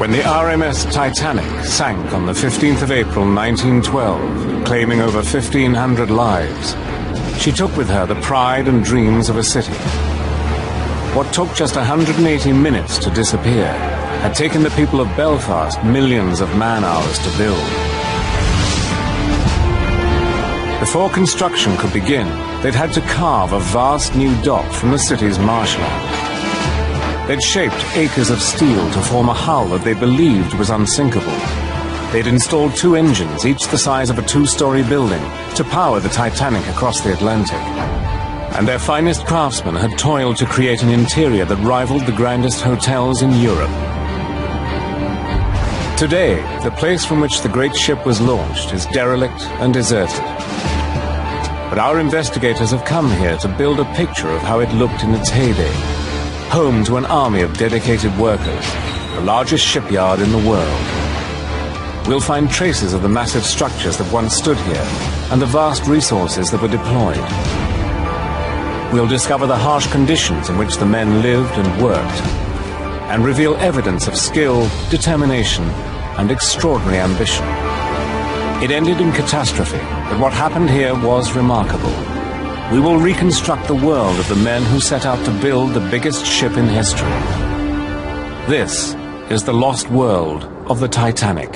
When the RMS Titanic sank on the 15th of April 1912, claiming over 1,500 lives, she took with her the pride and dreams of a city. What took just 180 minutes to disappear had taken the people of Belfast millions of man-hours to build. Before construction could begin, they'd had to carve a vast new dock from the city's marshland. They'd shaped acres of steel to form a hull that they believed was unsinkable. They'd installed 2 engines, each the size of a 2-story building, to power the Titanic across the Atlantic. And their finest craftsmen had toiled to create an interior that rivaled the grandest hotels in Europe. Today, the place from which the great ship was launched is derelict and deserted. But our investigators have come here to build a picture of how it looked in its heyday. Home to an army of dedicated workers, the largest shipyard in the world. We'll find traces of the massive structures that once stood here and the vast resources that were deployed. We'll discover the harsh conditions in which the men lived and worked, and reveal evidence of skill, determination, and extraordinary ambition. It ended in catastrophe, but what happened here was remarkable. We will reconstruct the world of the men who set out to build the biggest ship in history. This is the lost world of the Titanic.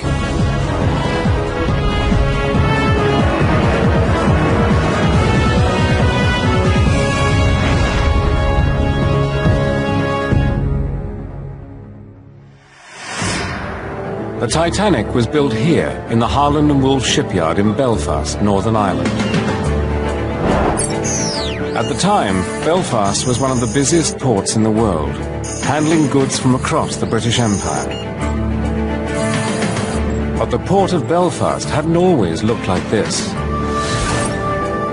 The Titanic was built here in the Harland and Wolff shipyard in Belfast, Northern Ireland. At the time, Belfast was one of the busiest ports in the world, handling goods from across the British Empire. But the port of Belfast hadn't always looked like this.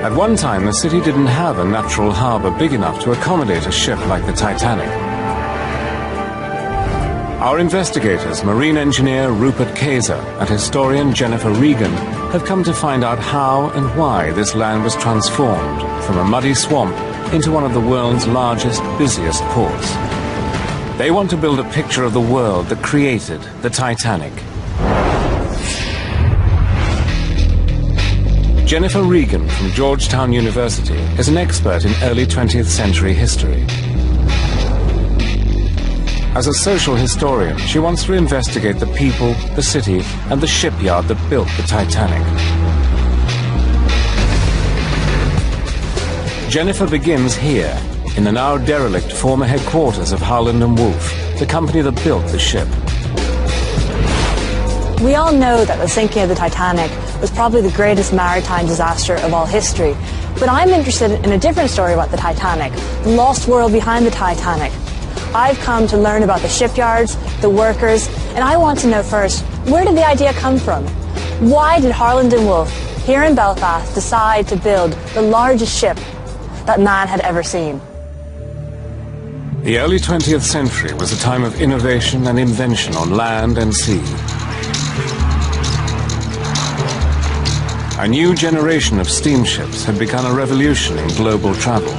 At one time, the city didn't have a natural harbour big enough to accommodate a ship like the Titanic. Our investigators, marine engineer Rupert Kayser and historian Jennifer Regan, have come to find out how and why this land was transformed from a muddy swamp into one of the world's largest, busiest ports. They want to build a picture of the world that created the Titanic. Jennifer Regan from Georgetown University is an expert in early 20th century history. As a social historian, she wants to investigate the people, the city, and the shipyard that built the Titanic. Jennifer begins here, in the now derelict former headquarters of Harland and Wolff, the company that built the ship. We all know that the sinking of the Titanic was probably the greatest maritime disaster of all history. But I'm interested in a different story about the Titanic, the lost world behind the Titanic. I've come to learn about the shipyards, the workers, and I want to know first, where did the idea come from? Why did Harland and Wolff, here in Belfast, decide to build the largest ship that man had ever seen? The early 20th century was a time of innovation and invention on land and sea. A new generation of steamships had begun a revolution in global travel.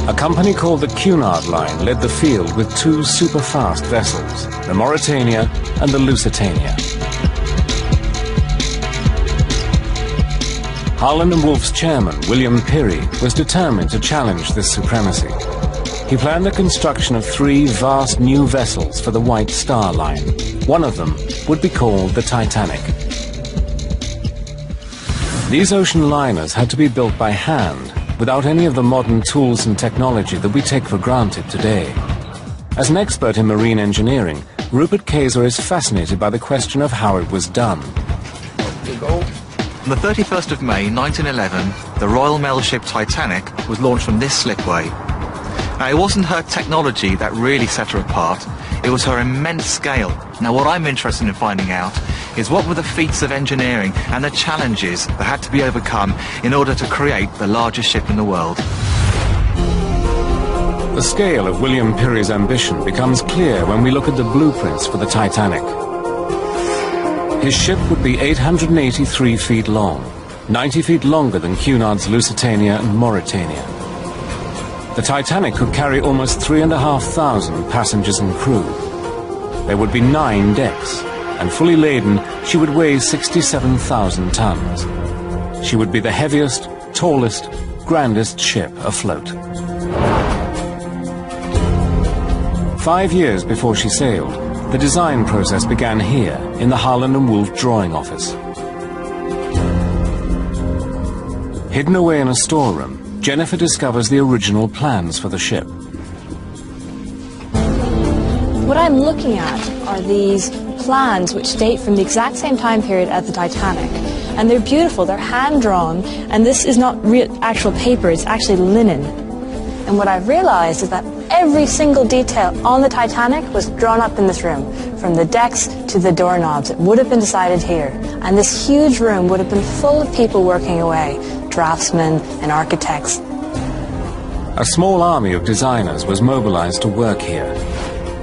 A company called the Cunard Line led the field with 2 super-fast vessels, the Mauretania and the Lusitania. Harland and Wolff's chairman, William Pirrie, was determined to challenge this supremacy. He planned the construction of 3 vast new vessels for the White Star Line. One of them would be called the Titanic. These ocean liners had to be built by hand, without any of the modern tools and technology that we take for granted today. As an expert in marine engineering, Rupert Kayser is fascinated by the question of how it was done. On the 31st of May 1911, the Royal Mail ship Titanic was launched from this slipway. Now, it wasn't her technology that really set her apart, it was her immense scale. Now, what I'm interested in finding out is what were the feats of engineering and the challenges that had to be overcome in order to create the largest ship in the world. The scale of William Pirrie's ambition becomes clear when we look at the blueprints for the Titanic. His ship would be 883 feet long, 90 feet longer than Cunard's Lusitania and Mauretania. The Titanic could carry almost 3,500 passengers and crew. There would be 9 decks, and fully laden, she would weigh 67,000 tons. She would be the heaviest, tallest, grandest ship afloat. 5 years before she sailed, the design process began here, in the Harland and Wolff drawing office. Hidden away in a storeroom, Jennifer discovers the original plans for the ship. What I'm looking at are these plans which date from the exact same time period as the Titanic. And they're beautiful, they're hand-drawn, and this is not actual paper, it's actually linen. And what I've realized is that every single detail on the Titanic was drawn up in this room, from the decks to the doorknobs. It would have been decided here. And this huge room would have been full of people working away, draftsmen and architects. A small army of designers was mobilized to work here.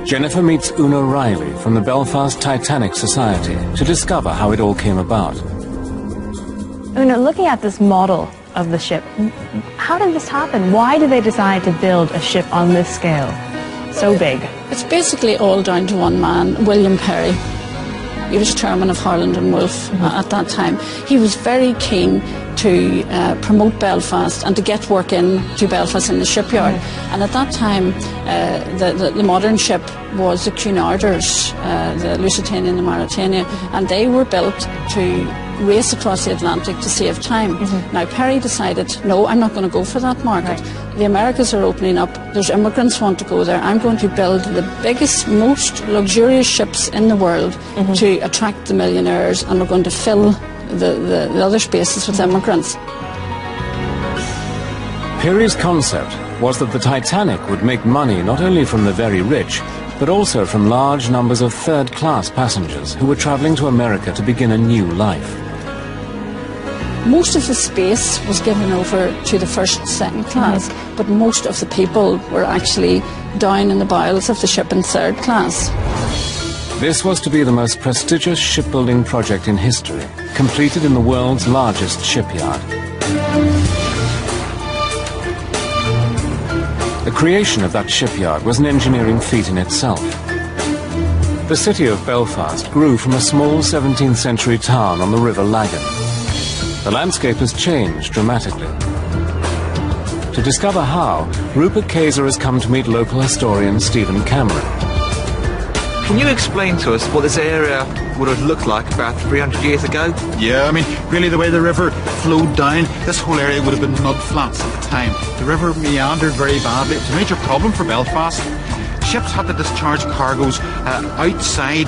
Jennifer meets Una Riley from the Belfast Titanic Society to discover how it all came about. Una, looking at this model of the ship, how did this happen? Why did they decide to build a ship on this scale, so big? It's basically all down to one man, William Perry. He was chairman of Harland and Wolff at that time. He was very keen to promote Belfast and to get work in to Belfast in the shipyard. And at that time, the modern ship was the Cunarders, the Lusitania and the Mauretania, and they were built to race across the Atlantic to save time. Now Perry decided, no, I'm not going to go for that market. The Americas are opening up, there's immigrants want to go there, I'm going to build the biggest, most luxurious ships in the world to attract the millionaires, and we're going to fill the other spaces with immigrants. Perry's concept was that the Titanic would make money not only from the very rich, but also from large numbers of third-class passengers who were travelling to America to begin a new life. Most of the space was given over to the first, second class, but most of the people were actually down in the bowels of the ship in third class. This was to be the most prestigious shipbuilding project in history, completed in the world's largest shipyard. The creation of that shipyard was an engineering feat in itself. The city of Belfast grew from a small 17th century town on the River Lagan. The landscape has changed dramatically. To discover how, Rupert Kayser has come to meet local historian Stephen Cameron. Can you explain to us what this area would have looked like about 300 years ago? Yeah, I mean, really the way the river flowed down, this whole area would have been mud flats at the time. The river meandered very badly. It was a major problem for Belfast. Ships had to discharge cargoes outside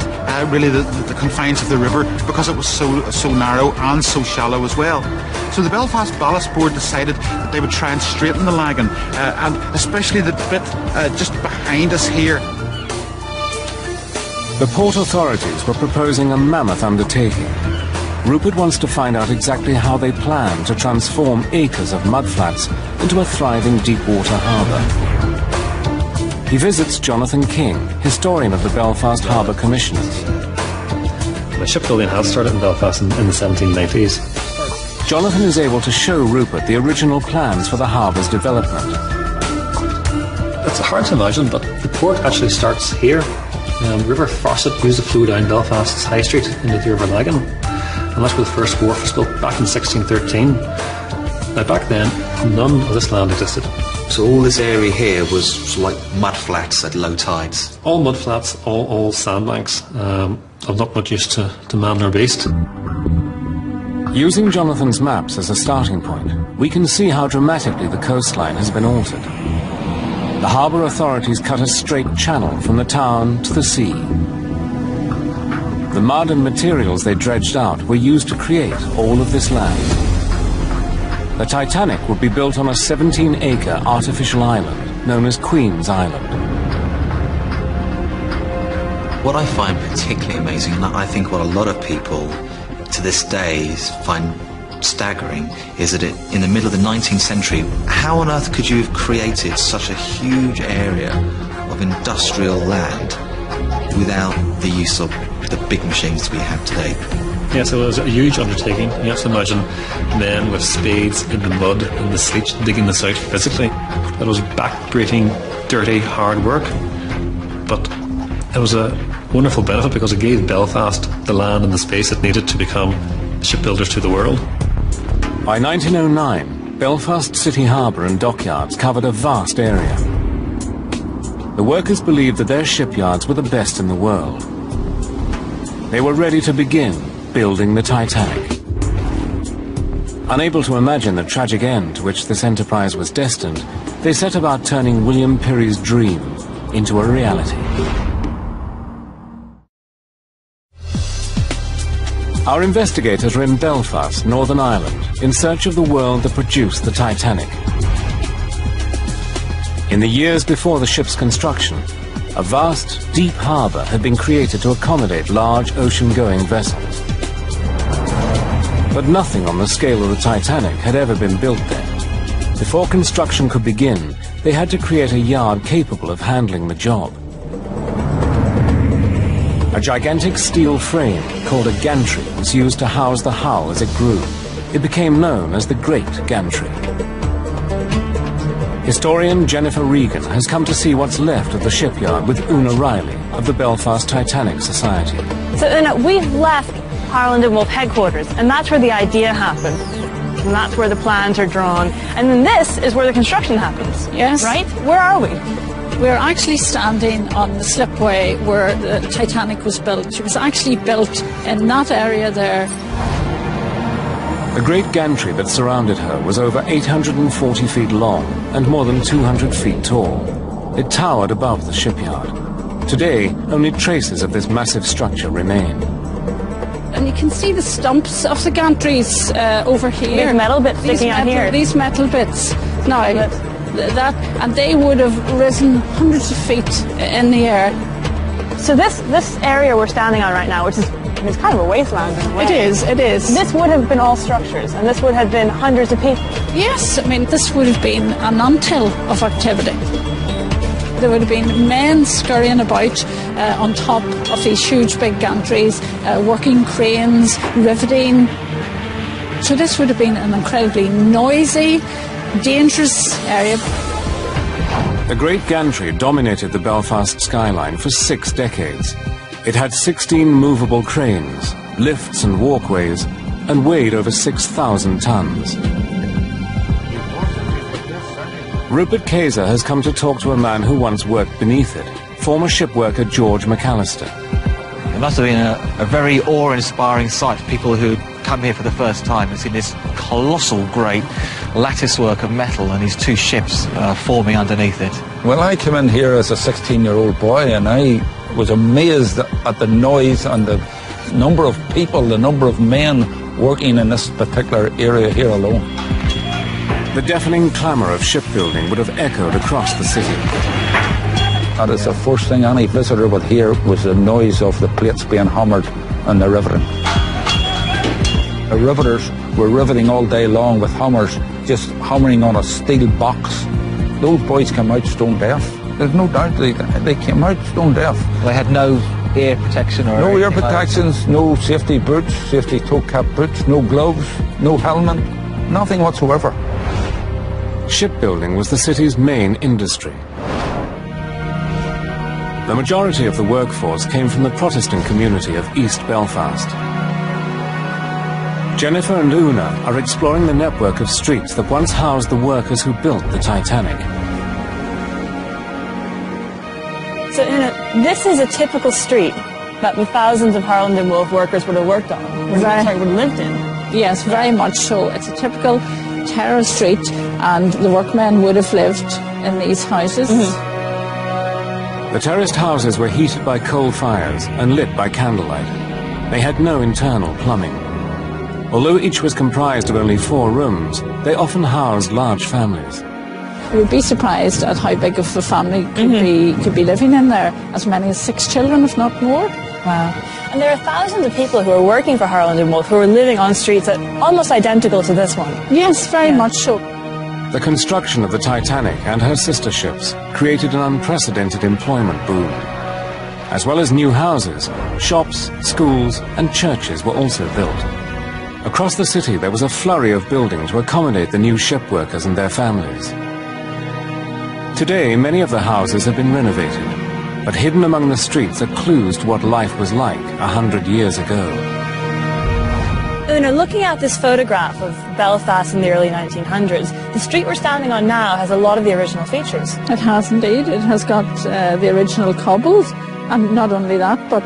really the confines of the river because it was so narrow and so shallow as well. So the Belfast Ballast Board decided that they would try and straighten the Lagan, and especially the bit just behind us here. The port authorities were proposing a mammoth undertaking. Rupert wants to find out exactly how they plan to transform acres of mudflats into a thriving deep-water harbour. He visits Jonathan King, historian of the Belfast Harbour Commissioners. The shipbuilding has started in Belfast in the 1790s. Jonathan is able to show Rupert the original plans for the harbour's development. It's hard to imagine, but the port actually starts here. The River Farset used to flow down Belfast's High Street into the River Lagan, and that's where the first wharf was built back in 1613. Now back then, none of this land existed. So all this area here was sort of like mud flats at low tides? All mud flats, all sandbanks, of not much use to man or beast. Using Jonathan's maps as a starting point, we can see how dramatically the coastline has been altered. The harbour authorities cut a straight channel from the town to the sea. The mud and materials they dredged out were used to create all of this land. The Titanic would be built on a 17-acre artificial island known as Queen's Island. What I find particularly amazing, and I think what a lot of people to this day find staggering, is that in the middle of the 19th century, how on earth could you have created such a huge area of industrial land without the use of the big machines we have today? Yeah, so it was a huge undertaking. You have to imagine men with spades in the mud, in the sleet, digging this out physically. It was back-breaking, dirty, hard work. But it was a wonderful benefit because it gave Belfast the land and the space it needed to become shipbuilders to the world. By 1909, Belfast City Harbour and dockyards covered a vast area. The workers believed that their shipyards were the best in the world. They were ready to begin building the Titanic. Unable to imagine the tragic end to which this enterprise was destined, they set about turning William Pirrie's dream into a reality. Our investigators are in Belfast, Northern Ireland, in search of the world that produced the Titanic. In the years before the ship's construction, a vast, deep harbour had been created to accommodate large ocean-going vessels. But nothing on the scale of the Titanic had ever been built there. Before construction could begin, they had to create a yard capable of handling the job. A gigantic steel frame called a gantry was used to house the hull as it grew. It became known as the Great Gantry. Historian Jennifer Regan has come to see what's left of the shipyard with Una Riley of the Belfast Titanic Society. So Una, we've left Harland & Wolff headquarters, and that's where the idea happened. And that's where the plans are drawn. And then this is where the construction happens. Yes. Right? Where are we? We're actually standing on the slipway where the Titanic was built. It was actually built in that area there. The great gantry that surrounded her was over 840 feet long and more than 200 feet tall. It towered above the shipyard. Today, only traces of this massive structure remain. And you can see the stumps of the gantries over here. These metal bits sticking out here. These metal bits. Now, and they would have risen hundreds of feet in the air. So this area we're standing on right now, which is it's kind of a wasteland in a way. It is. This would have been all structures, and this would have been hundreds of people. Yes, I mean, this would have been an until of activity. There would have been men scurrying about on top of these huge big gantries, working cranes, riveting. So this would have been an incredibly noisy, dangerous area. The Great Gantry dominated the Belfast skyline for 6 decades. It had 16 movable cranes, lifts and walkways, and weighed over 6,000 tons. Rupert Kayser has come to talk to a man who once worked beneath it, former shipworker George McAllister. It must have been a very awe-inspiring sight for people who come here for the first time and see this colossal great lattice work of metal and these 2 ships forming underneath it. Well, I came in here as a 16-year-old boy and I was amazed at the noise and the number of people, the number of men working in this particular area here alone. The deafening clamour of shipbuilding would have echoed across the city. That is the first thing any visitor would hear was the noise of the plates being hammered and the riveting. The riveters were riveting all day long with hammers, just hammering on a steel box. Those boys came out stone deaf. There's no doubt they came out stone deaf. They had no ear protection or no ear protections, no safety boots, safety toe cap boots, no gloves, no helmet, nothing whatsoever. Shipbuilding was the city's main industry. The majority of the workforce came from the Protestant community of East Belfast. Jennifer and Una are exploring the network of streets that once housed the workers who built the Titanic. So Una, this is a typical street that the thousands of Harland & Wolff workers would have worked on, would have lived in. Yes, very much so. It's a typical terrace street, and the workmen would have lived in these houses. The terraced houses were heated by coal fires and lit by candlelight. They had no internal plumbing. Although each was comprised of only 4 rooms, they often housed large families. You would be surprised at how big of a family could be living in there. As many as 6 children, if not more. Wow. And there are thousands of people who are working for Harland & Wolff who are living on streets that are almost identical to this one. Yes, very much so. The construction of the Titanic and her sister ships created an unprecedented employment boom. As well as new houses, shops, schools and churches were also built. Across the city there was a flurry of building to accommodate the new ship workers and their families. Today many of the houses have been renovated. But hidden among the streets are clues to what life was like 100 years ago. Una, looking at this photograph of Belfast in the early 1900s, the street we're standing on now has a lot of the original features. It has indeed. It has got the original cobbles, and not only that, but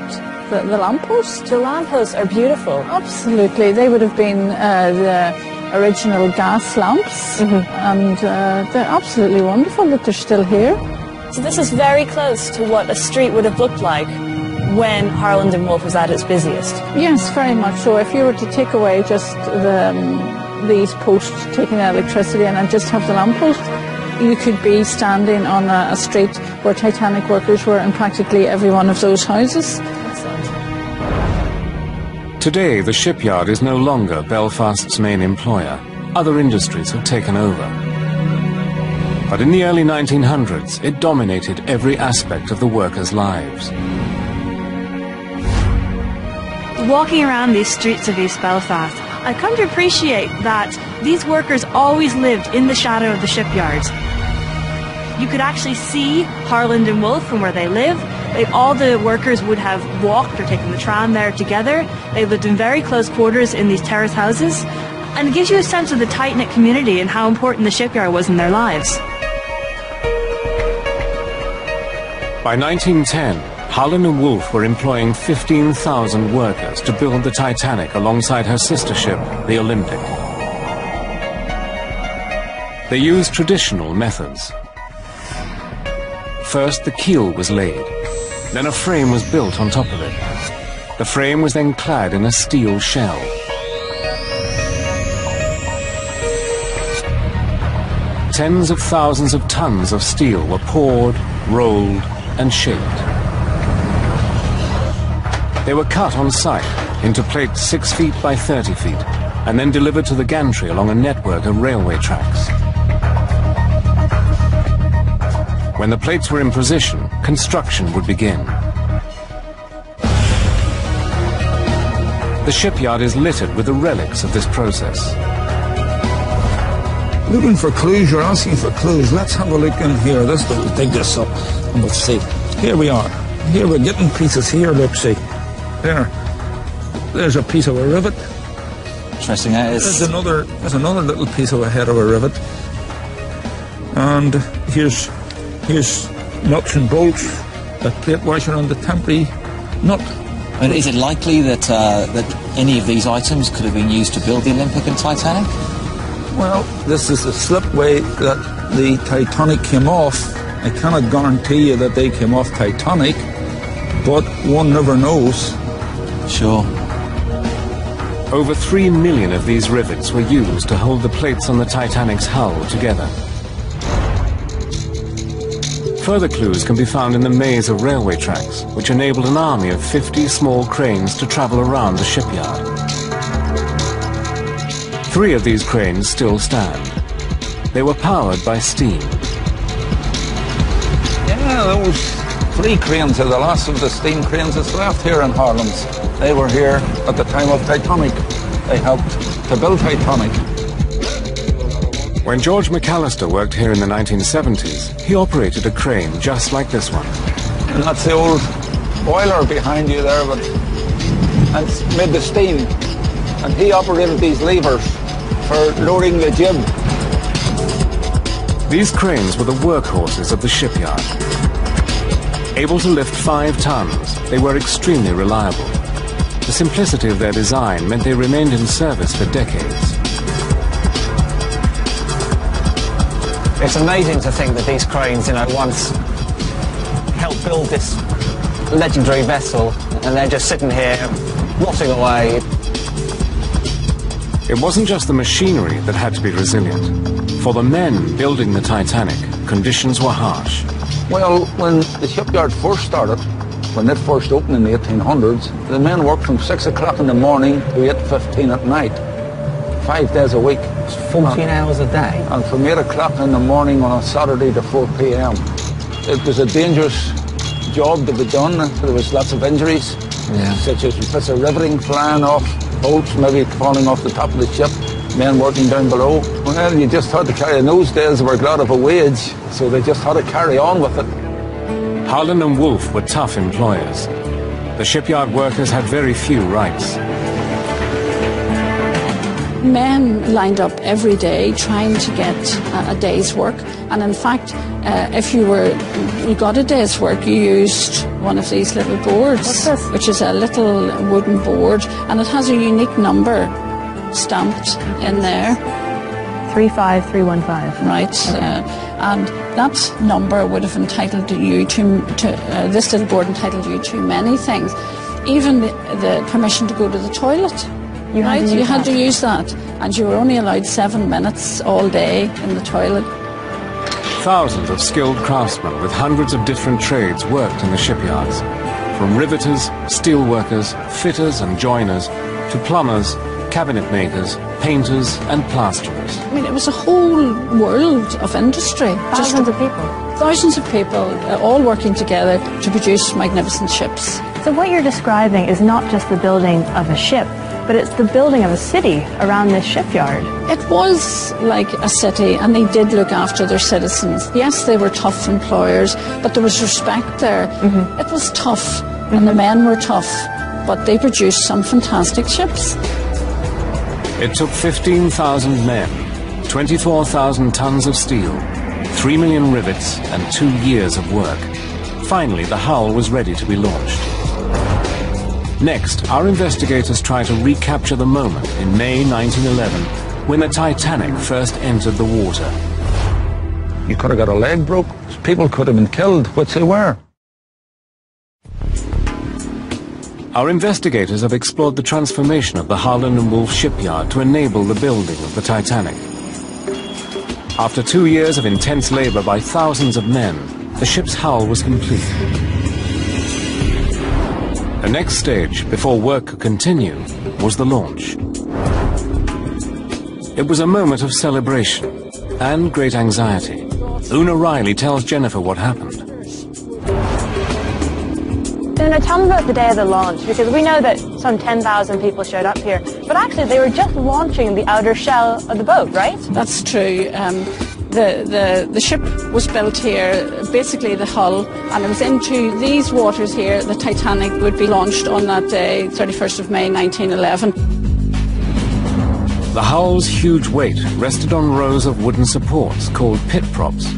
the lampposts. The lampposts are beautiful. Absolutely. They would have been the original gas lamps, and they're absolutely wonderful that they're still here. So this is very close to what a street would have looked like when Harland and Wolff was at its busiest. Yes, very much so. If you were to take away just these posts, taking the electricity in, and just have the lamppost, you could be standing on a street where Titanic workers were in practically every one of those houses. Excellent. Today, the shipyard is no longer Belfast's main employer. Other industries have taken over. But in the early 1900s, it dominated every aspect of the workers' lives. Walking around these streets of East Belfast, I've come to appreciate that these workers always lived in the shadow of the shipyard. You could actually see Harland and Wolff from where they live. All the workers would have walked or taken the tram there together. They lived in very close quarters in these terrace houses. And it gives you a sense of the tight-knit community and how important the shipyard was in their lives. By 1910, Harland and Wolff were employing 15,000 workers to build the Titanic alongside her sister ship, the Olympic. They used traditional methods. First, the keel was laid. Then a frame was built on top of it. The frame was then clad in a steel shell. Tens of thousands of tons of steel were poured, rolled, and shaped. They were cut on site into plates 6 feet by 30 feet and then delivered to the gantry along a network of railway tracks. When the plates were in position, construction would begin. The shipyard is littered with the relics of this process. Looking for clues, you're asking for clues. Let's have a look in here. We'll dig this up and we'll see. Here we are. Here we're getting pieces here, look, see. There's a piece of a rivet. Interesting, that is. There's another little piece of a head of a rivet. And here's nuts and bolts, a plate washer on the temporary nut. And is it likely that that any of these items could have been used to build the Olympic and Titanic? Well, this is the slipway that the Titanic came off. I cannot guarantee you that they came off Titanic, but one never knows. Sure. Over 3 million of these rivets were used to hold the plates on the Titanic's hull together. Further clues can be found in the maze of railway tracks, which enabled an army of 50 small cranes to travel around the shipyard. 3 of these cranes still stand. They were powered by steam. Yeah, those 3 cranes are the last of the steam cranes that's left here in Harlands. They were here at the time of Titanic. They helped to build Titanic. When George McAllister worked here in the 1970s, he operated a crane just like this one. And that's the old boiler behind you there, but it's made the steam. And he operated these levers for lowering the jib. These cranes were the workhorses of the shipyard. Able to lift 5 tons, they were extremely reliable. The simplicity of their design meant they remained in service for decades. It's amazing to think that these cranes, once helped build this legendary vessel, and they're just sitting here, rotting away. It wasn't just the machinery that had to be resilient. For the men building the Titanic, conditions were harsh. Well, when the shipyard first started, when it first opened in the 1800s, the men worked from 6 o'clock in the morning to 8:15 at night, 5 days a week. It's 14 hours a day. And from 8 o'clock in the morning on a Saturday to 4 p.m. It was a dangerous job to be done. There was lots of injuries, such as bits of riveting flying off, bolts maybe falling off the top of the ship, men working down below. Well, you just had to carry. In those days, they were glad of a wage, so they just had to carry on with it. Harland and Wolff were tough employers. The shipyard workers had very few rights. Men lined up every day trying to get a day's work, and in fact, if you got a day's work, you used one of these little boards. What's this? Which is a little wooden board, and it has a unique number stamped in there. 35315. Right, and that number would have entitled you to this little board entitled you to many things, even the permission to go to the toilet. You had to use that, and you were only allowed 7 minutes all day in the toilet. Thousands of skilled craftsmen with hundreds of different trades worked in the shipyards, from riveters, steel workers, fitters and joiners, to plumbers, cabinet makers, painters and plasterers. I mean, it was a whole world of industry. Thousands of people. Thousands of people all working together to produce magnificent ships. So what you're describing is not just the building of a ship, but it's the building of a city around this shipyard. It was like a city, and they did look after their citizens. Yes, they were tough employers, but there was respect there. Mm-hmm. It was tough, and the men were tough, but they produced some fantastic ships. It took 15,000 men, 24,000 tons of steel, 3 million rivets and 2 years of work. Finally, the hull was ready to be launched. Next, our investigators try to recapture the moment in May 1911 when the Titanic first entered the water. You could have got a leg broke. People could have been killed, which they were. Our investigators have explored the transformation of the Harland and Wolff shipyard to enable the building of the Titanic. After 2 years of intense labor by thousands of men, the ship's hull was complete. The next stage, before work could continue, was the launch. It was a moment of celebration and great anxiety. Una Riley tells Jennifer what happened. Now tell me about the day of the launch, because we know that some 10,000 people showed up here, but actually they were just launching the outer shell of the boat, right? That's true. The ship was built here, basically the hull, and it was into these waters here the Titanic would be launched on that day, 31st of May 1911. The hull's huge weight rested on rows of wooden supports called pit props.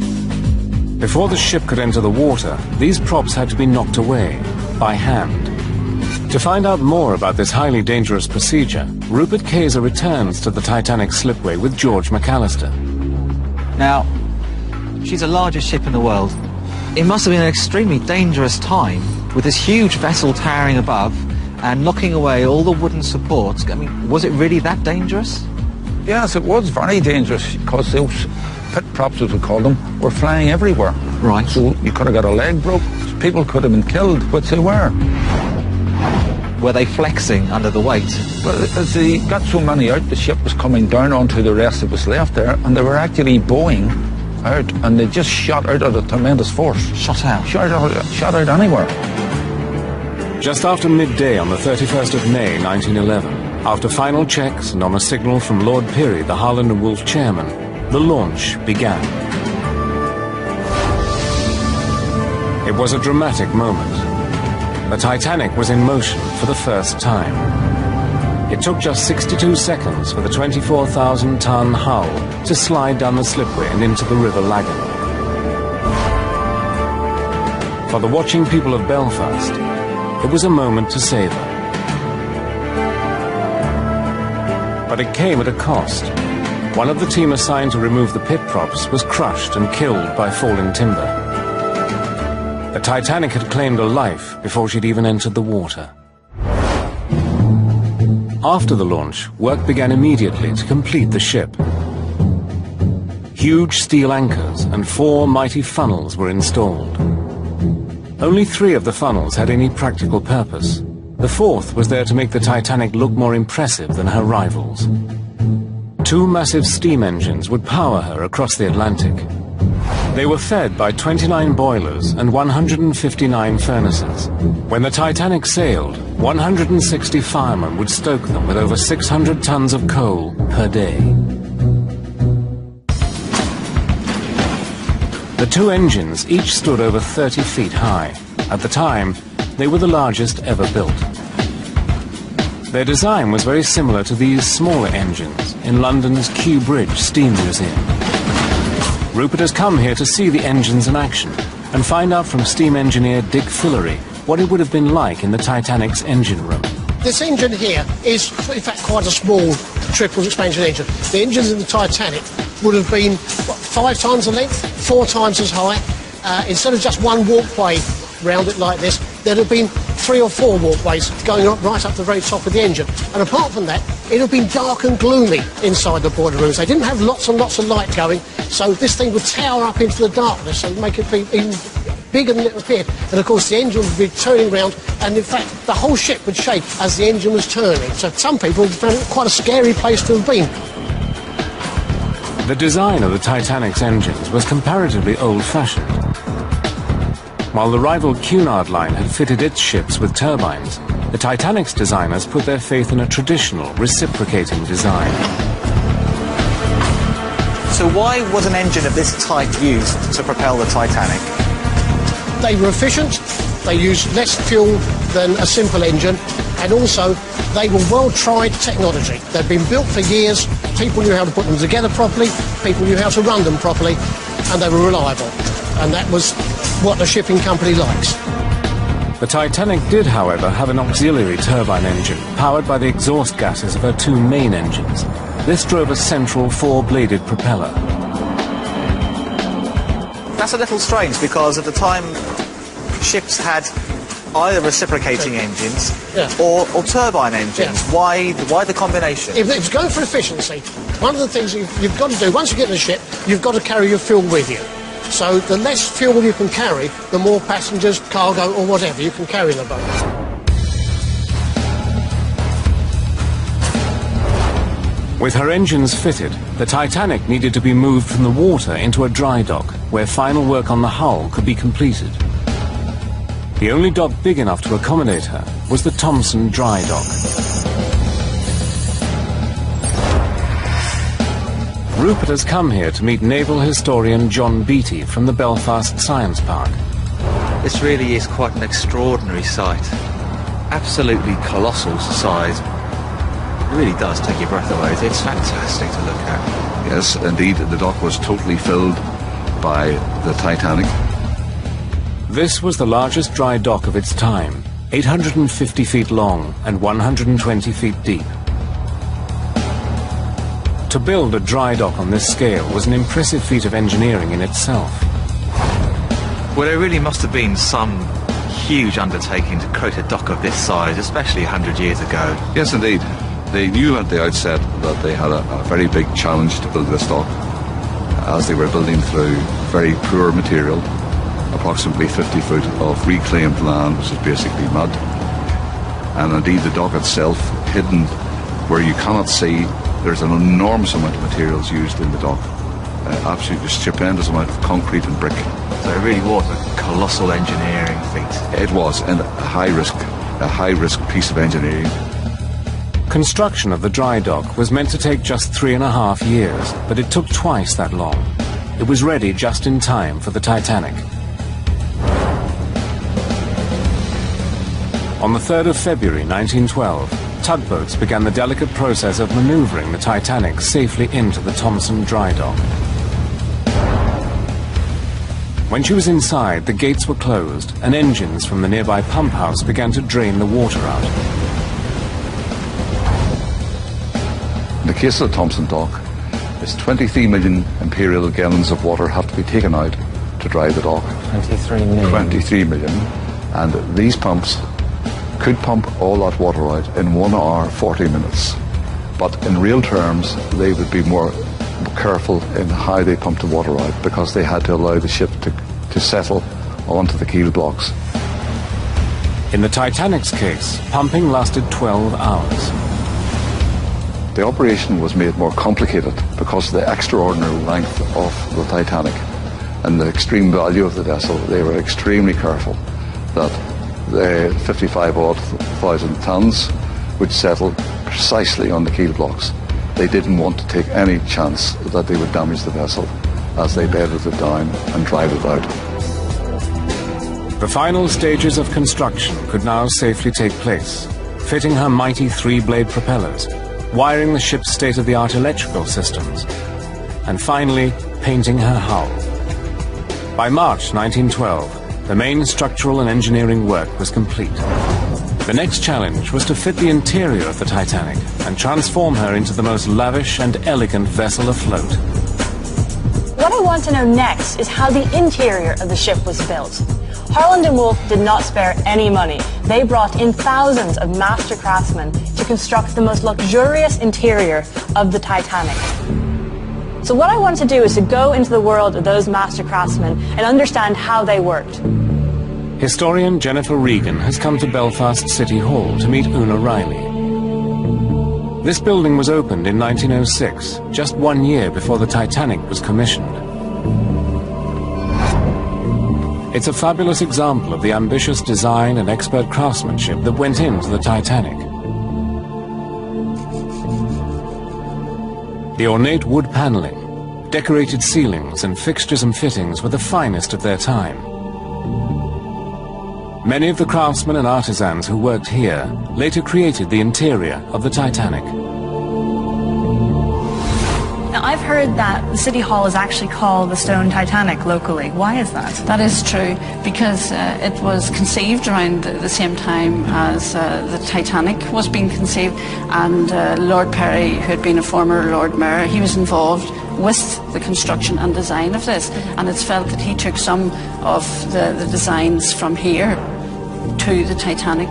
Before the ship could enter the water, these props had to be knocked away by hand. To find out more about this highly dangerous procedure, Rupert Kayser returns to the Titanic slipway with George McAllister. Now, she's the largest ship in the world. It must have been an extremely dangerous time with this huge vessel towering above and knocking away all the wooden supports. I mean, was it really that dangerous? Yes, it was very dangerous because those pit props, as we call them, were flying everywhere. Right. So you could have got a leg broke. People could have been killed, which they were. Were they flexing under the weight? Well, as they got so many out, the ship was coming down onto the rest that was left there, and they were actually bowing out, and they just shot out at a tremendous force. Shot out? Shot out anywhere. Just after midday on the 31st of May 1911, after final checks and on a signal from Lord Peary, the Harland and Wolff chairman, the launch began. It was a dramatic moment. The Titanic was in motion for the first time. It took just 62 seconds for the 24,000-ton hull to slide down the slipway and into the River Lagan. For the watching people of Belfast, it was a moment to savor. But it came at a cost. One of the team assigned to remove the pit props was crushed and killed by falling timber. The Titanic had claimed a life before she'd even entered the water. After the launch, work began immediately to complete the ship. Huge steel anchors and 4 mighty funnels were installed. Only 3 of the funnels had any practical purpose. The 4th was there to make the Titanic look more impressive than her rivals. 2 massive steam engines would power her across the Atlantic. They were fed by 29 boilers and 159 furnaces. When the Titanic sailed, 160 firemen would stoke them with over 600 tons of coal per day. The two engines each stood over 30 feet high. At the time, they were the largest ever built. Their design was very similar to these smaller engines in London's Kew Bridge Steam Museum. Rupert has come here to see the engines in action and find out from steam engineer Dick Fillery what it would have been like in the Titanic's engine room. This engine here is, in fact, quite a small triple expansion engine. The engines in the Titanic would have been, what, 5 times the length, 4 times as high. Instead of just one walkway round it like this, there'd have been 3 or 4 walkways going up right up the very top of the engine. And apart from that, it would have been dark and gloomy inside the boiler rooms. They didn't have lots and lots of light going, so this thing would tower up into the darkness and make it be even bigger than it appeared. And of course the engine would be turning round, and in fact the whole ship would shake as the engine was turning. So some people found it quite a scary place to have been. The design of the Titanic's engines was comparatively old-fashioned. While the rival Cunard line had fitted its ships with turbines, the Titanic's designers put their faith in a traditional, reciprocating design. So why was an engine of this type used to propel the Titanic? They were efficient, they used less fuel than a simple engine, and also they were well-tried technology. They'd been built for years, people knew how to put them together properly, people knew how to run them properly, and they were reliable. And that was what a shipping company likes. The Titanic did, however, have an auxiliary turbine engine powered by the exhaust gases of her 2 main engines. This drove a central 4-bladed propeller. That's a little strange because at the time ships had either reciprocating engines or turbine engines. Yeah. Why the combination? If it's going for efficiency, one of the things you've got to do, once you get in the ship, you've got to carry your fuel with you. So the less fuel you can carry, the more passengers, cargo or whatever you can carry in a boat. With her engines fitted, the Titanic needed to be moved from the water into a dry dock, where final work on the hull could be completed. The only dock big enough to accommodate her was the Thompson Dry Dock. Rupert has come here to meet naval historian John Beattie from the Belfast Science Park. This really is quite an extraordinary sight. Absolutely colossal size. It really does take your breath away. It's fantastic to look at. Yes, indeed, the dock was totally filled by the Titanic. This was the largest dry dock of its time, 850 feet long and 120 feet deep. To build a dry dock on this scale was an impressive feat of engineering in itself. Well, there really must have been some huge undertaking to create a dock of this size, especially 100 years ago. Yes, indeed. They knew at the outset that they had a very big challenge to build this dock, as they were building through very poor material, approximately 50 foot of reclaimed land, which is basically mud. And indeed the dock itself, hidden where you cannot see, there's an enormous amount of materials used in the dock. Absolutely stupendous amount of concrete and brick. So it really was a colossal engineering feat. It was, and a high-risk piece of engineering. Construction of the dry dock was meant to take just 3.5 years, but it took twice that long. It was ready just in time for the Titanic. On the 3rd of February 1912, tugboats began the delicate process of maneuvering the Titanic safely into the Thompson dry dock. When she was inside, the gates were closed and engines from the nearby pump house began to drain the water out. In the case of the Thompson dock, it's 23 million imperial gallons of water have to be taken out to dry the dock. 23 million. 23 million. And these pumps could pump all that water out in 1 hour, 40 minutes. But in real terms, they would be more careful in how they pumped the water out because they had to allow the ship to settle onto the keel blocks. In the Titanic's case, pumping lasted 12 hours. The operation was made more complicated because of the extraordinary length of the Titanic and the extreme value of the vessel. They were extremely careful that the 55,000 tons would settle precisely on the keel blocks. They didn't want to take any chance that they would damage the vessel as they bedded it down and dried it out. The final stages of construction could now safely take place, fitting her mighty three-blade propellers, wiring the ship's state-of-the-art electrical systems, and finally painting her hull. By March 1912, the main structural and engineering work was complete. The next challenge was to fit the interior of the Titanic and transform her into the most lavish and elegant vessel afloat. What I want to know next is how the interior of the ship was built. Harland & Wolff did not spare any money. They brought in thousands of master craftsmen to construct the most luxurious interior of the Titanic. So what I want to do is to go into the world of those master craftsmen and understand how they worked. Historian Jennifer Regan has come to Belfast City Hall to meet Una Riley. This building was opened in 1906, just 1 year before the Titanic was commissioned. It's a fabulous example of the ambitious design and expert craftsmanship that went into the Titanic. The ornate wood paneling, decorated ceilings and fixtures and fittings were the finest of their time. Many of the craftsmen and artisans who worked here later created the interior of the Titanic. Now, I've heard that the City Hall is actually called the Stone Titanic locally. Why is that? That is true, because it was conceived around the same time as the Titanic was being conceived, and Lord Perry, who had been a former Lord Mayor, he was involved with the construction and design of this, and it's felt that he took some of the designs from here to the Titanic.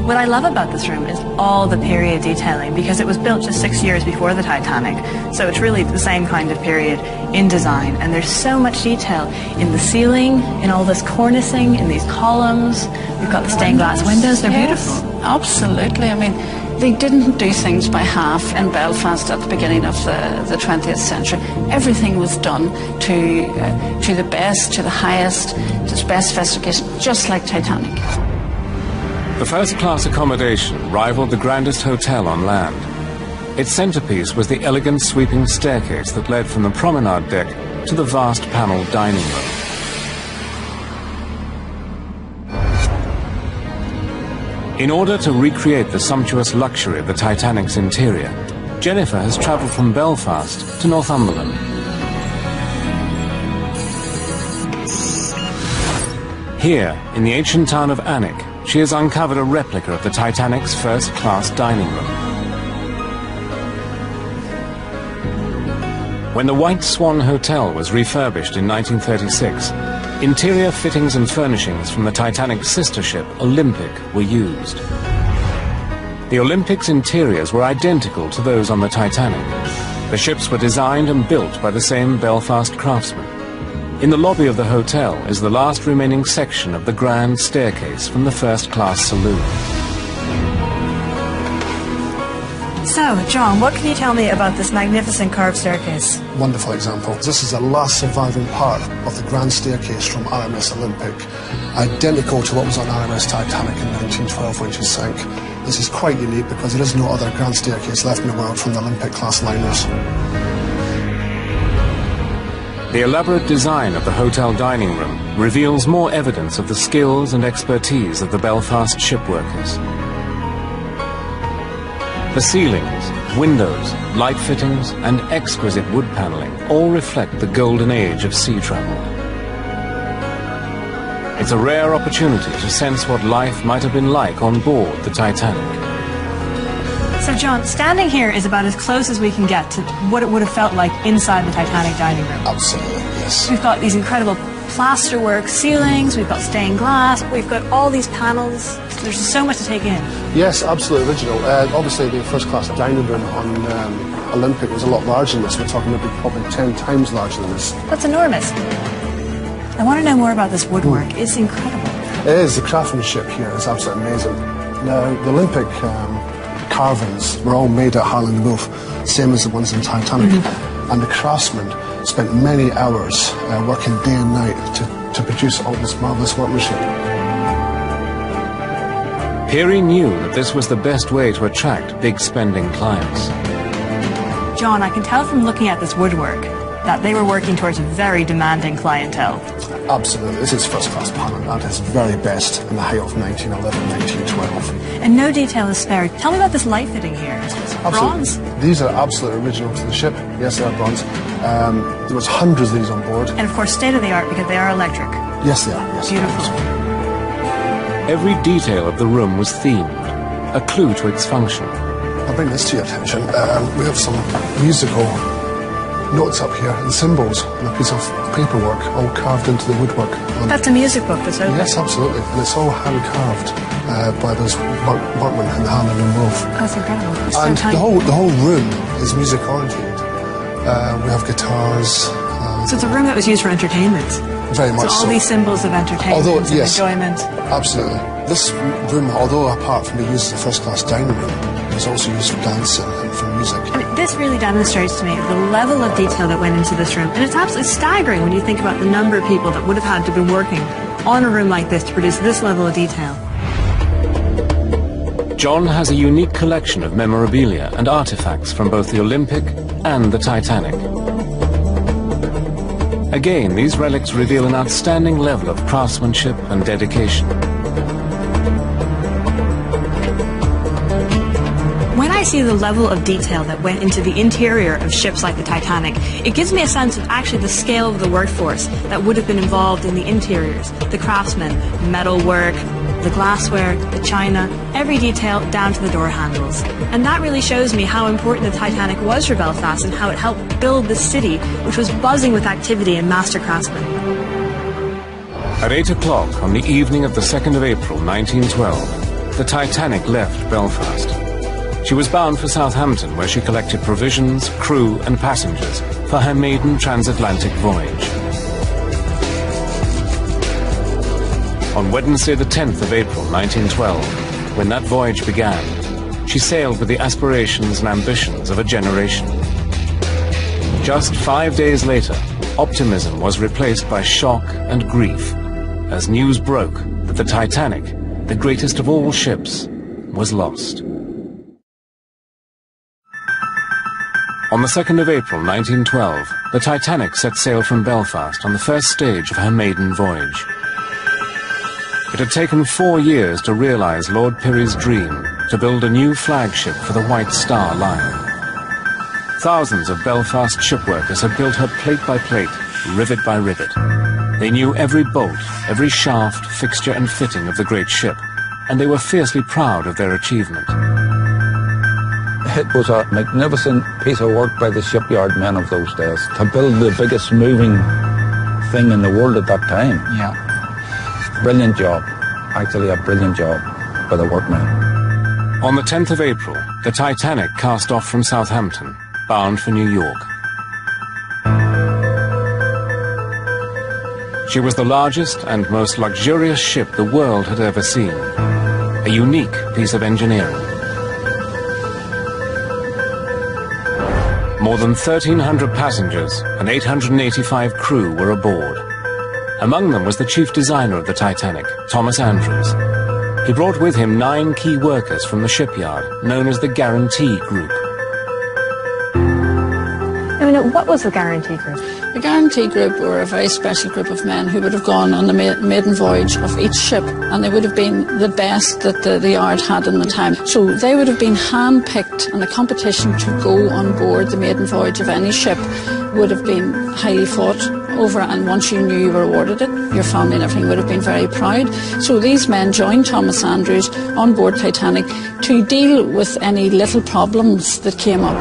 What I love about this room is all the period detailing, because it was built just 6 years before the Titanic, so it's really the same kind of period in design, and there's so much detail in the ceiling, in all this cornicing, in these columns. We've got the stained glass windows, they're beautiful. Absolutely. I mean, they didn't do things by half in Belfast at the beginning of the 20th century. Everything was done to the best, to the highest, to the best specification, just like Titanic. The first-class accommodation rivaled the grandest hotel on land. Its centerpiece was the elegant sweeping staircase that led from the promenade deck to the vast panelled dining room. In order to recreate the sumptuous luxury of the Titanic's interior, Jennifer has travelled from Belfast to Northumberland. Here, in the ancient town of Alnwick, she has uncovered a replica of the Titanic's first-class dining room. When the White Swan Hotel was refurbished in 1936, interior fittings and furnishings from the Titanic's sister ship, Olympic, were used. The Olympic's interiors were identical to those on the Titanic. The ships were designed and built by the same Belfast craftsmen. In the lobby of the hotel is the last remaining section of the grand staircase from the first-class saloon. So, John, what can you tell me about this magnificent carved staircase? Wonderful example. This is the last surviving part of the grand staircase from RMS Olympic, identical to what was on RMS Titanic in 1912 when she sank. This is quite unique because there is no other grand staircase left in the world from the Olympic-class liners. The elaborate design of the hotel dining room reveals more evidence of the skills and expertise of the Belfast shipworkers. The ceilings, windows, light fittings, and exquisite wood panelling all reflect the golden age of sea travel. It's a rare opportunity to sense what life might have been like on board the Titanic. So, John, standing here is about as close as we can get to what it would have felt like inside the Titanic dining room. Absolutely, yes. We've got these incredible plasterwork ceilings, we've got stained glass, we've got all these panels. There's so much to take in. Yes, absolutely original. Obviously, the first-class dining room on Olympic was a lot larger than this. We're talking maybe probably 10 times larger than this. That's enormous. I want to know more about this woodwork. It's incredible. It is. The craftsmanship here is absolutely amazing. Now, the Olympic carvings were all made at Harland & Wolff, same as the ones in Titanic. And the craftsmen spent many hours working day and night to produce all this marvellous workmanship. Peary knew that this was the best way to attract big-spending clients. John, I can tell from looking at this woodwork that they were working towards a very demanding clientele. Absolutely. This is first-class panelling at its very best in the height of 1911, 1912. And no detail is spared. Tell me about this light fitting here. It's bronze. These are absolutely original to the ship. Yes, they are bronze. There was hundreds of these on board. And of course, state-of-the-art because they are electric. Yes, they are. Yes, beautiful. Every detail of the room was themed, a clue to its function. I'll bring this to your attention. We have some musical notes up here and symbols on a piece of paperwork all carved into the woodwork. That's a music book that's open? Yes, absolutely. And it's all hand carved by those workmen in Holland and Wolf. That's incredible. It's and so tiny. the whole room is music oriented. We have guitars. So it's a room that was used for entertainment. Very much so. All these symbols of entertainment and enjoyment. Absolutely. This room, although apart from being used as a first-class dining room, is also used for dancing and for music. I mean, this really demonstrates to me the level of detail that went into this room. And it's absolutely staggering when you think about the number of people that would have had to be working on a room like this to produce this level of detail. John has a unique collection of memorabilia and artifacts from both the Olympic and the Titanic. Again, these relics reveal an outstanding level of craftsmanship and dedication. When I see the level of detail that went into the interior of ships like the Titanic, it gives me a sense of actually the scale of the workforce that would have been involved in the interiors, the craftsmen, metalwork, the glassware, the china, every detail down to the door handles. And that really shows me how important the Titanic was for Belfast and how it helped build the city, which was buzzing with activity and master craftsmen. At 8 o'clock on the evening of the 2nd of April 1912, the Titanic left Belfast. She was bound for Southampton, where she collected provisions, crew and passengers for her maiden transatlantic voyage. On Wednesday the 10th of April 1912, when that voyage began, she sailed with the aspirations and ambitions of a generation. Just 5 days later, optimism was replaced by shock and grief as news broke that the Titanic, the greatest of all ships, was lost. On the 2nd of April 1912, the Titanic set sail from Belfast on the first stage of her maiden voyage. It had taken 4 years to realize Lord Pirrie's dream to build a new flagship for the White Star Line. Thousands of Belfast shipworkers had built her plate by plate, rivet by rivet. They knew every bolt, every shaft, fixture and fitting of the great ship, and they were fiercely proud of their achievement. It was a magnificent piece of work by the shipyard men of those days to build the biggest moving thing in the world at that time. Yeah. Brilliant job. Actually a brilliant job by the workmen. On the 10th of April, the Titanic cast off from Southampton, bound for New York. She was the largest and most luxurious ship the world had ever seen. A unique piece of engineering. More than 1,300 passengers and 885 crew were aboard. Among them was the chief designer of the Titanic, Thomas Andrews. He brought with him 9 key workers from the shipyard, known as the Guarantee Group. I mean, what was the Guarantee Group? The Guarantee Group were a very special group of men who would have gone on the maiden voyage of each ship, and they would have been the best that the yard had in the time. So they would have been hand-picked, and the competition to go on board the maiden voyage of any ship would have been highly fought over, and once you knew you were awarded it, your family and everything would have been very proud. So these men joined Thomas Andrews on board Titanic to deal with any little problems that came up.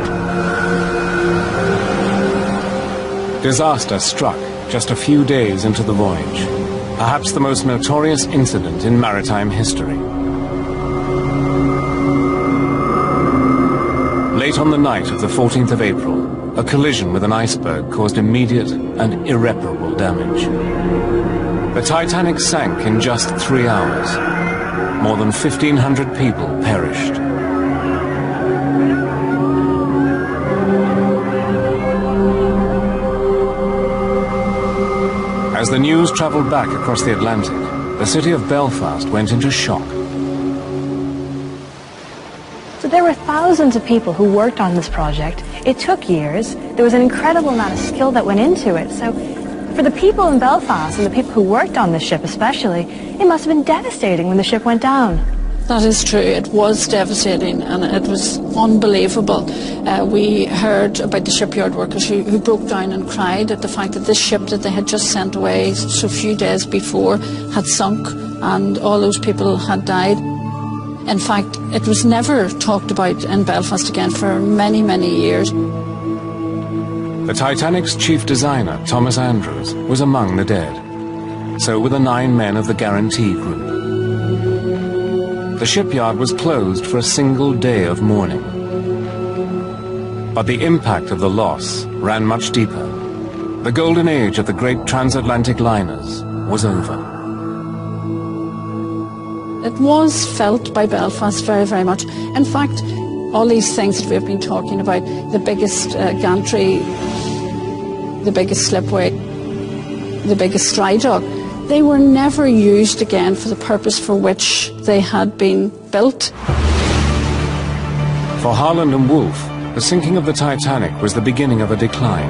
Disaster struck just a few days into the voyage, perhaps the most notorious incident in maritime history. Late on the night of the 14th of April, a collision with an iceberg caused immediate and irreparable damage. The Titanic sank in just 3 hours. More than 1,500 people perished. As the news traveled back across the there were thousands of people who worked on this project. It took years. There was an incredible amount of skill that went into it. So for the people in Belfast and the people who worked on this ship especially, it must have been devastating when the ship went down. That is true. It was devastating and it was unbelievable. We heard about the shipyard workers who broke down and cried at the fact that this ship that they had just sent away so few days before had sunk and all those people had died. In fact, it was never talked about in Belfast again for many, many years. The Titanic's chief designer, Thomas Andrews, was among the dead. So were the 9 men of the Guarantee Group. The shipyard was closed for a single day of mourning. But the impact of the loss ran much deeper. The golden age of the great transatlantic liners was over. It was felt by Belfast very, very much. In fact, all these things that we've been talking about, the biggest gantry, the biggest slipway, the biggest dry dock, they were never used again for the purpose for which they had been built. For Harland and Wolff, the sinking of the Titanic was the beginning of a decline.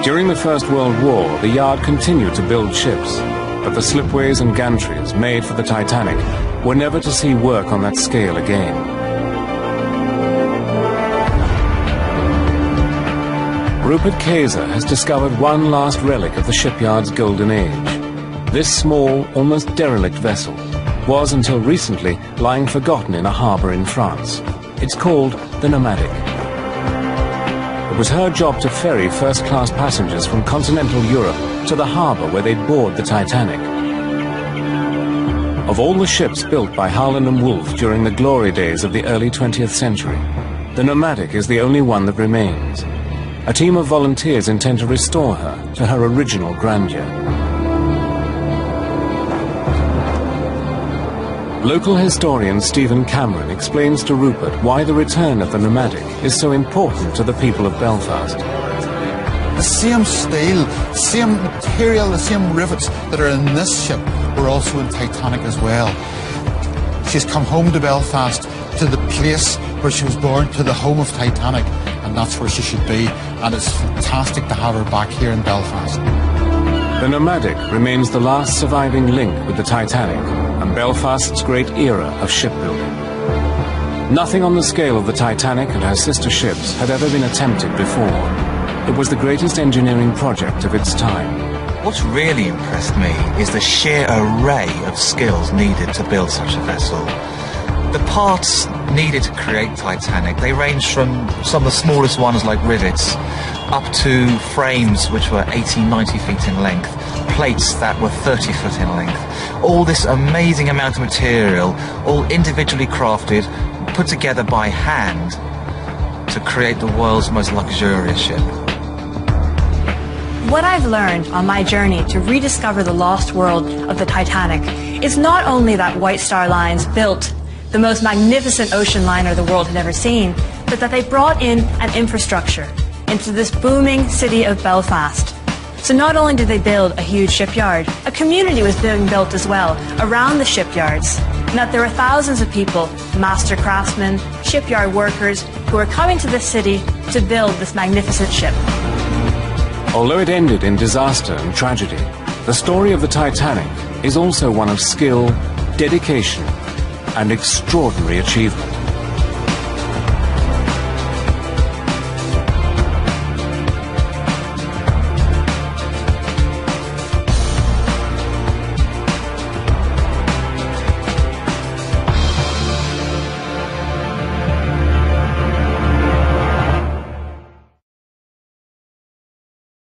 During the First World War, the yard continued to build ships, but the slipways and gantries made for the Titanic were never to see work on that scale again. Rupert Kayser has discovered one last relic of the shipyard's golden age. This small, almost derelict vessel was until recently lying forgotten in a harbour in France. It's called the Nomadic. It was her job to ferry first-class passengers from continental Europe to the harbour where they'd board the Titanic. Of all the ships built by Harland and Wolff during the glory days of the early 20th century, the Nomadic is the only one that remains. A team of volunteers intend to restore her to her original grandeur. Local historian Stephen Cameron explains to Rupert why the return of the Nomadic is so important to the people of Belfast. The same steel, same material, the same rivets that are in this ship were also in Titanic as well. She's come home to Belfast, to the place where she was born, to the home of Titanic, and that's where she should be, and it's fantastic to have her back here in Belfast. The Nomadic remains the last surviving link with the Titanic and Belfast's great era of shipbuilding. Nothing on the scale of the Titanic and her sister ships had ever been attempted before. It was the greatest engineering project of its time. What's really impressed me is the sheer array of skills needed to build such a vessel. The parts needed to create Titanic, they range from some of the smallest ones like rivets, up to frames which were 80, 90 feet in length, plates that were 30 foot in length. All this amazing amount of material, all individually crafted, put together by hand to create the world's most luxurious ship. What I've learned on my journey to rediscover the lost world of the Titanic is not only that White Star Lines built the most magnificent ocean liner the world had ever seen, but that they brought in an infrastructure into this booming city of Belfast. So not only did they build a huge shipyard, a community was being built as well around the shipyards, and that there were thousands of people, master craftsmen, shipyard workers, who were coming to this city to build this magnificent ship. Although it ended in disaster and tragedy, the story of the Titanic is also one of skill, dedication, and extraordinary achievement.